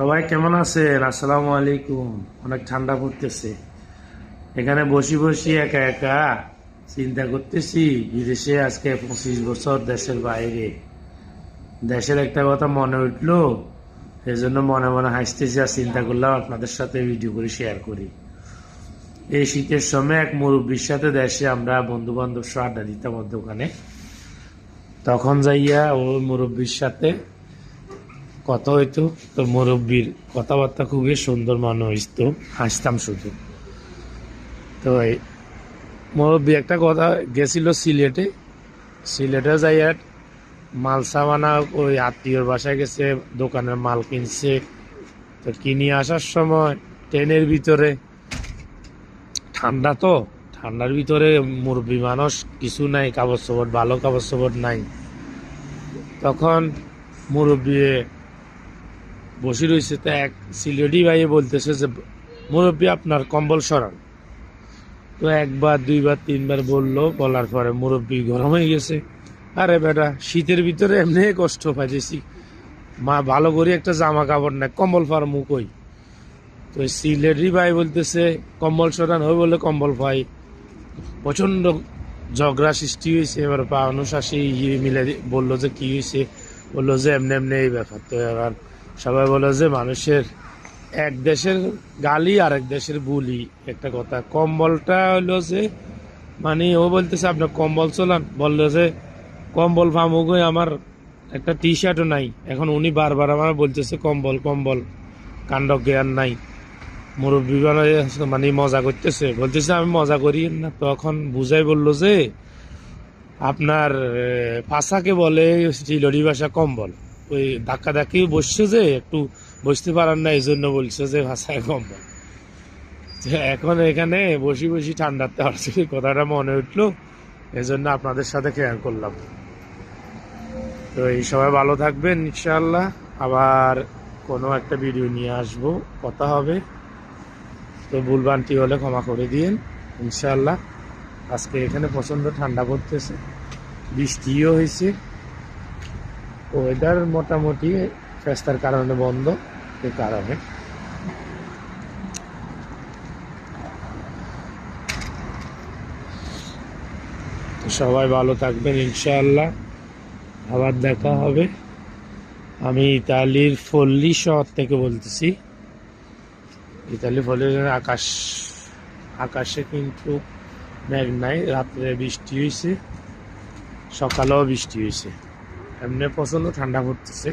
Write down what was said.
সবাই কেমন আছেন? আসসালামু আলাইকুম। অনেক ঠান্ডা পড়তেছে। এখানে বসি বসি একা একা চিন্তা করতেছি, বিদেশে আজকে 25 বছর, দেশের বাইরে। দেশের একটা কথা মনে উঠলো, এই জন্য মনে মনে হাসতেছি আর চিন্তা করলাম আপনাদের সাথে ভিডিও করে শেয়ার করি। এই শীতের সময় এক মুরব্বীর সাথে দেশে আমরা বন্ধু বান্ধব সহ আড্ডা দিতাম ওর দোকানে। তখন যাইয়া ওই মুরব্বীর সাথে কথা হইতো, তো মুরব্বীর কথাবার্তা খুবই সুন্দর মনে হইতো, হাসতাম শুধু। তো এই মুরব্বী একটা কথা গেছিল সিলেটে, সিলেটে যাইয়া মাল সামানা ওই আত্মীয়র বাসায় গেছে, দোকানের মাল কিনছে। তো কিনে আসার সময় ট্রেনের ভিতরে ঠান্ডা, তো ঠান্ডার ভিতরে মুরব্বী মানুষ, কিছু নাই, কাপড় চোপড়, ভালো কাপড় চোপড় নাই। তখন মুরব্বী বসে রয়েছে, তো এক সিলেটি ভাই বলতেছে যে মুরব্বী আপনার কম্বল সরান। তো একবার দুইবার তিনবার বললো, বলার পরে মুরব্বী গরম হয়ে গেছে। আরে বেটা, শীতের ভিতরে এমনি কষ্ট পাইতেছি, মা ভালো করে একটা জামা কাপড় নাই, কম্বল ফার মুখই। তো সিলেটি ভাই বলতেছে কম্বল সরান, হয়ে বললে কম্বল পাই। প্রচন্ড ঝগড়া সৃষ্টি হয়েছে। এবার মানুষ আসি মিলে বললো যে কি হয়েছে, বললো যে এমনি এমনি এই ব্যাপার। তো এবার সবাই বলে যে মানুষের এক দেশের গালি আর এক দেশের বুলি। একটা কথা, কম্বলটা হইলো যে মানে ও বলতেছে আপনার কম্বল চলান, বললো যে কম্বল ফামুগই, আমার একটা টি শার্টও নাই। এখন উনি বারবার আমার বলতেছে কম্বল কম্বল, কাণ্ড জ্ঞান নাই। মুরব্বী মানে মজা করতেছে, বলতেছে আমি মজা করি না। তখন বুঝাই বললো যে আপনার পাশাকে বলে চিলড়ি ভাষা কম্বল। ওই ধাক্কা ধাক্কি বসছে যে একটু বসতে পারার না, এই জন্য বলছে যে ভাষায় কম্বল। এখন এখানে বসি বসি ঠান্ডাতে আসছে, কথাটা মনে উঠলো, এই জন্য আপনাদের সাথে শেয়ার করলাম। তো এই সবাই ভালো থাকবেন, ইনশাআল্লাহ আবার কোনো একটা ভিডিও নিয়ে আসবো, কথা হবে। তো ভুলভ্রান্তি হলে ক্ষমা করে দিয়েন, ইনশাআল্লাহ। আজকে এখানে প্রচণ্ড ঠান্ডা পড়তেছে, বৃষ্টিও হয়েছে, ওয়েদার মোটামুটি ফেস্তার কারণে বন্ধ, এই কারণে। সবাই ভালো থাকবেন, ইনশাআল্লাহ আবার দেখা হবে। আমি ইতালির ফল্লি শহর থেকে বলতেছি। ইতালি ফল্লি, আকাশে কিন্তু মেঘ নাই, রাত্রে বৃষ্টি হয়েছে, সকালেও বৃষ্টি হয়েছে, এমনি প্রচন্ড ঠান্ডা পড়তেছে।